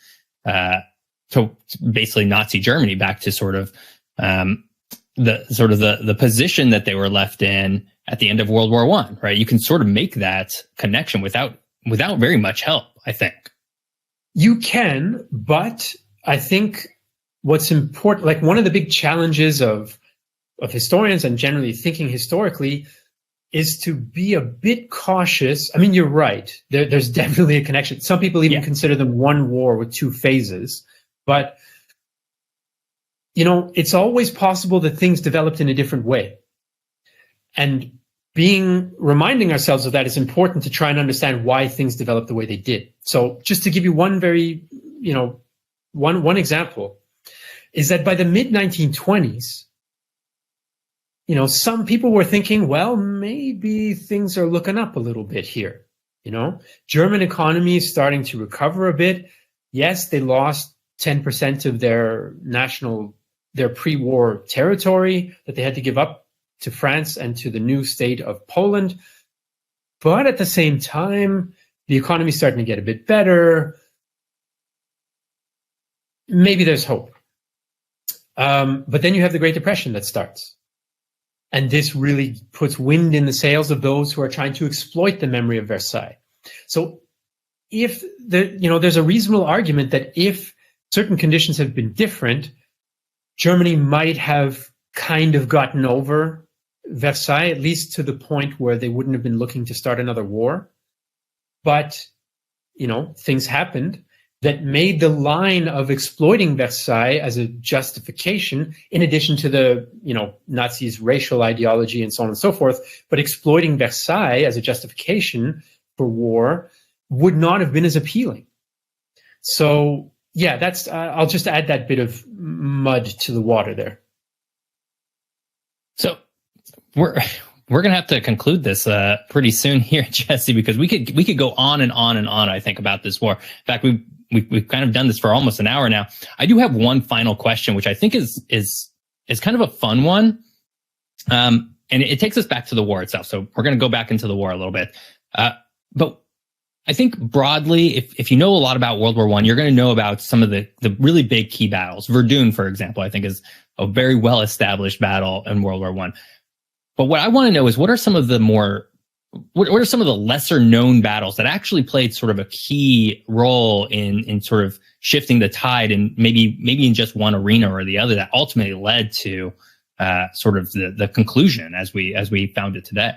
to basically Nazi Germany back to sort of the position that they were left in at the end of World War I, right? You can sort of make that connection without very much help, I think. You can, but I think what's important, like one of the big challenges of historians and generally thinking historically, is to be a bit cautious. You're right. There's definitely a connection. Some people even consider them one war with two phases. But, it's always possible that things developed in a different way. And reminding ourselves of that is important to try and understand why things developed the way they did. So just to give you one very, one example, is that by the mid-1920s, some people were thinking, well, maybe things are looking up a little bit here. German economy is starting to recover a bit. Yes, they lost 10% of their pre-war territory that they had to give up to France and to the new state of Poland. But at the same time, the economy is starting to get a bit better. Maybe there's hope. But then you have the Great Depression that starts. And this really puts wind in the sails of those who are trying to exploit the memory of Versailles. So if there's a reasonable argument that if certain conditions have been different, Germany might have kind of gotten over Versailles, at least to the point where they wouldn't have been looking to start another war. But, things happened that made the line of exploiting Versailles as a justification, in addition to the, Nazis' racial ideology and so on and so forth, but exploiting Versailles as a justification for war would not have been as appealing. So, yeah, that's, I'll just add that bit of mud to the water there. So we're going to have to conclude this pretty soon here, Jesse, because we could go on and on and on, I think, about this war. In fact, we've kind of done this for almost an hour now. I do have one final question, which I think is kind of a fun one. And it takes us back to the war itself. So we're going to go back into the war a little bit. But I think broadly, if you know a lot about World War I, you're going to know about some of the really big key battles. Verdun, for example, I think is a very well-established battle in World War I. But what I want to know is what are some of the lesser known battles that actually played sort of a key role in sort of shifting the tide and maybe in just one arena or the other that ultimately led to sort of the conclusion as we found it today?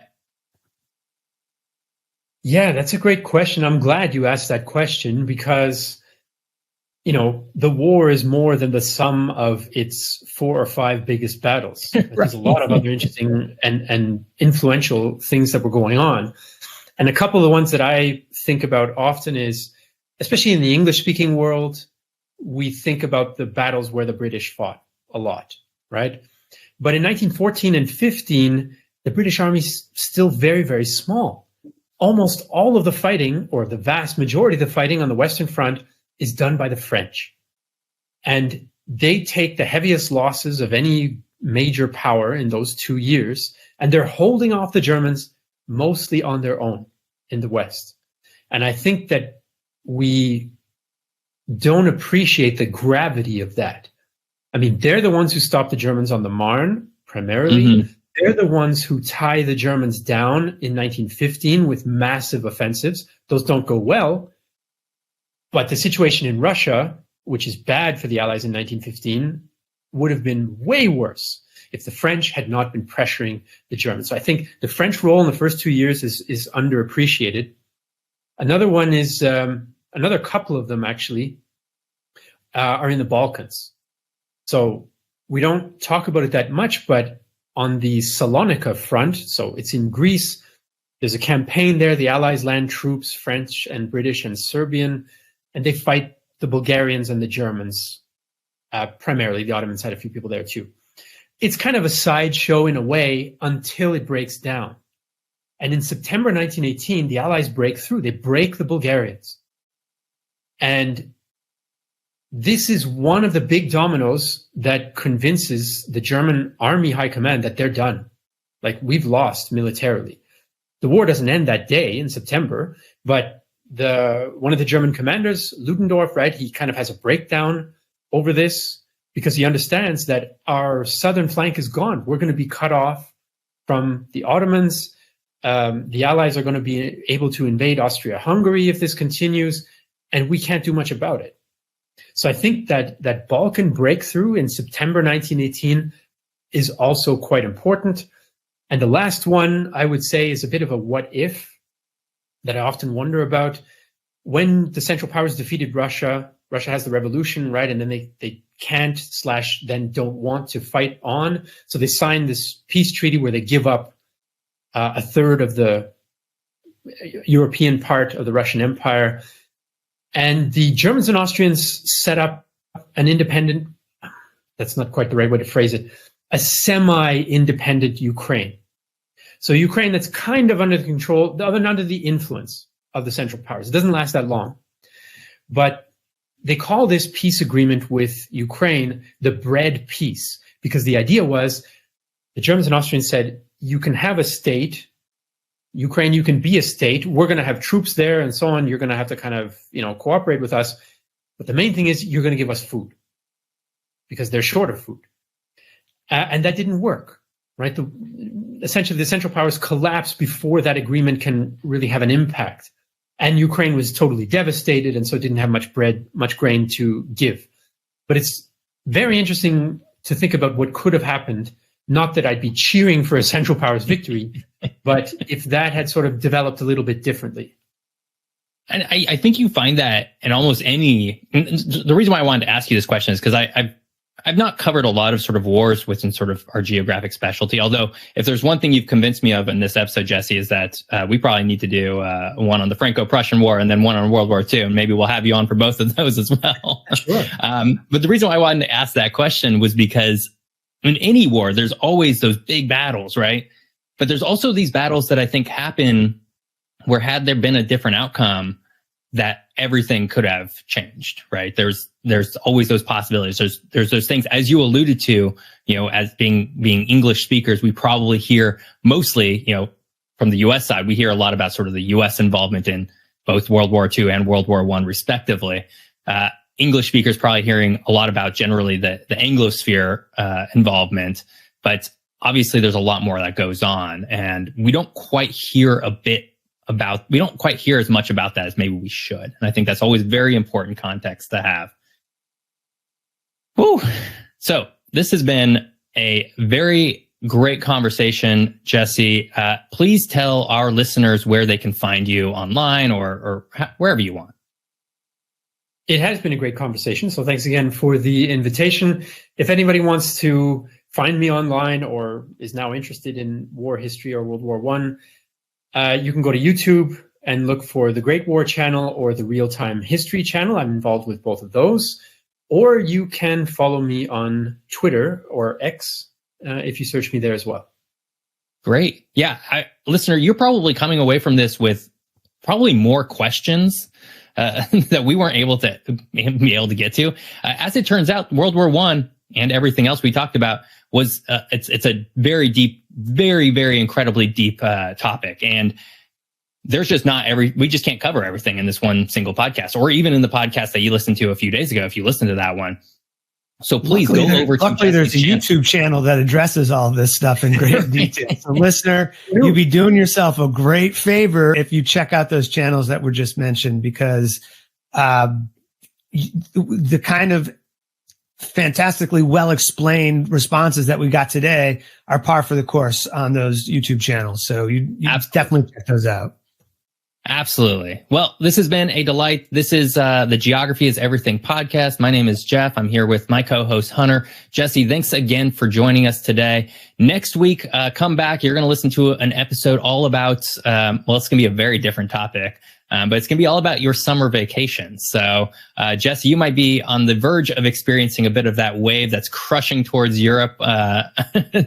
Yeah, that's a great question. I'm glad you asked that question because, the war is more than the sum of its 4 or 5 biggest battles. There's a lot of other interesting and influential things that were going on. And a couple of the ones that I think about often is, especially in the English-speaking world, we think about the battles where the British fought a lot, right? But in 1914 and 15, the British Army's still very, very small. Almost all of the fighting, or the vast majority of the fighting on the Western Front, is done by the French. And they take the heaviest losses of any major power in those 2 years, and they're holding off the Germans mostly on their own in the West. And I think that we don't appreciate the gravity of that. They're the ones who stopped the Germans on the Marne, primarily. Mm-hmm. they're the ones who tie the Germans down in 1915 with massive offensives. Those don't go well. But the situation in Russia, which is bad for the Allies in 1915, would have been way worse if the French had not been pressuring the Germans. So I think the French role in the first 2 years is underappreciated. Another one is, another couple of them actually, are in the Balkans. So we don't talk about it that much, but on the Salonika front, so it's in Greece, there's a campaign there. The Allies land troops, French and British and Serbian, and they fight the Bulgarians and the Germans, primarily. The Ottomans had a few people there too. It's kind of a sideshow in a way until it breaks down. And in September 1918, the Allies break through. They break the Bulgarians. And this is one of the big dominoes that convinces the German army high command that they're done. Like, we've lost militarily. The war doesn't end that day in September, but one of the German commanders, Ludendorff, right, he kind of has a breakdown over this because he understands that our southern flank is gone. We're going to be cut off from the Ottomans. The Allies are going to be able to invade Austria-Hungary if this continues, and we can't do much about it. So I think that Balkan breakthrough in September 1918 is also quite important. And the last one, I would say, is a bit of a what if that I often wonder about. When the Central Powers defeated Russia, Russia has the revolution, right? And then they can't / then don't want to fight on. So they sign this peace treaty where they give up a third of the European part of the Russian Empire. And the Germans and Austrians set up an independent, that's not quite the right way to phrase it, a semi-independent Ukraine. So Ukraine that's kind of under the control, under the influence of the Central Powers. It doesn't last that long. But they call this peace agreement with Ukraine the bread peace, because the idea was the Germans and Austrians said, you can have a state, Ukraine, you can be a state. We're going to have troops there and so on. You're going to have to kind of, cooperate with us. But the main thing is you're going to give us food because they're short of food. And that didn't work, right? Essentially, the Central Powers collapsed before that agreement can really have an impact. And Ukraine was totally devastated, and so it didn't have much grain to give. But it's very interesting to think about what could have happened. Not that I'd be cheering for a Central Powers victory, but if that had sort of developed a little bit differently. And I think you find that in almost any. The reason why I wanted to ask you this question is because I've not covered a lot of sort of wars within sort of our geographic specialty. Although, if there's one thing you've convinced me of in this episode, Jesse, is that we probably need to do one on the Franco-Prussian War and then one on World War II. And maybe we'll have you on for both of those as well. Sure. But the reason why I wanted to ask that question was because in any war, there's always those big battles, right? But there's also these battles that I think happen where, had there been a different outcome, that everything could have changed, right? There's always those possibilities. There's those things, as you alluded to, as being English speakers, we probably hear mostly, from the U.S. side, we hear a lot about sort of the U.S. involvement in both World War II and World War I, respectively. English speakers probably hearing a lot about generally the Anglosphere involvement, but obviously there's a lot more that goes on, and we don't quite hear as much about that as maybe we should. And I think that's always very important context to have. Whew. So this has been a very great conversation, Jesse. Please tell our listeners where they can find you online or wherever you want. It has been a great conversation. So thanks again for the invitation. If anybody wants to find me online or is now interested in war history or World War I, you can go to YouTube and look for the Great War channel or the Real Time History channel. I'm involved with both of those. Or you can follow me on Twitter or X if you search me there as well. Great. Yeah. Listener, you're probably coming away from this with probably more questions that we weren't able to get to. As it turns out, World War I and everything else we talked about was it's a very deep, very, very incredibly deep topic. And there's just we just can't cover everything in this one single podcast, or even in the podcast that you listened to a few days ago. If you listen to that one, So please go over to luckily there's a YouTube channel that addresses all this stuff in great detail. So listener, you'd be doing yourself a great favor if you check out those channels that were just mentioned, because the kind of fantastically well explained responses that we got today are par for the course on those YouTube channels. So you definitely check those out. Absolutely. Well, this has been a delight. This is the Geography is Everything podcast. My name is Jeff. I'm here with my co-host Hunter. Jesse, thanks again for joining us today. Next week, come back. You're going to listen to an episode all about, it's going to be a very different topic. But it's going to be all about your summer vacation. So, Jesse, you might be on the verge of experiencing a bit of that wave that's crushing towards Europe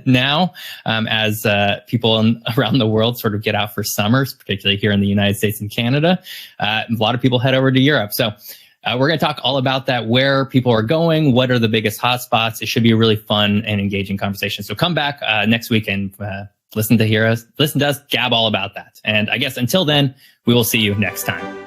now, as people around the world sort of get out for summers, particularly here in the United States and Canada. A lot of people head over to Europe. So we're going to talk all about that, where people are going, what are the biggest hotspots. It should be a really fun and engaging conversation. So come back next week and listen to us gab all about that. And I guess until then, we will see you next time.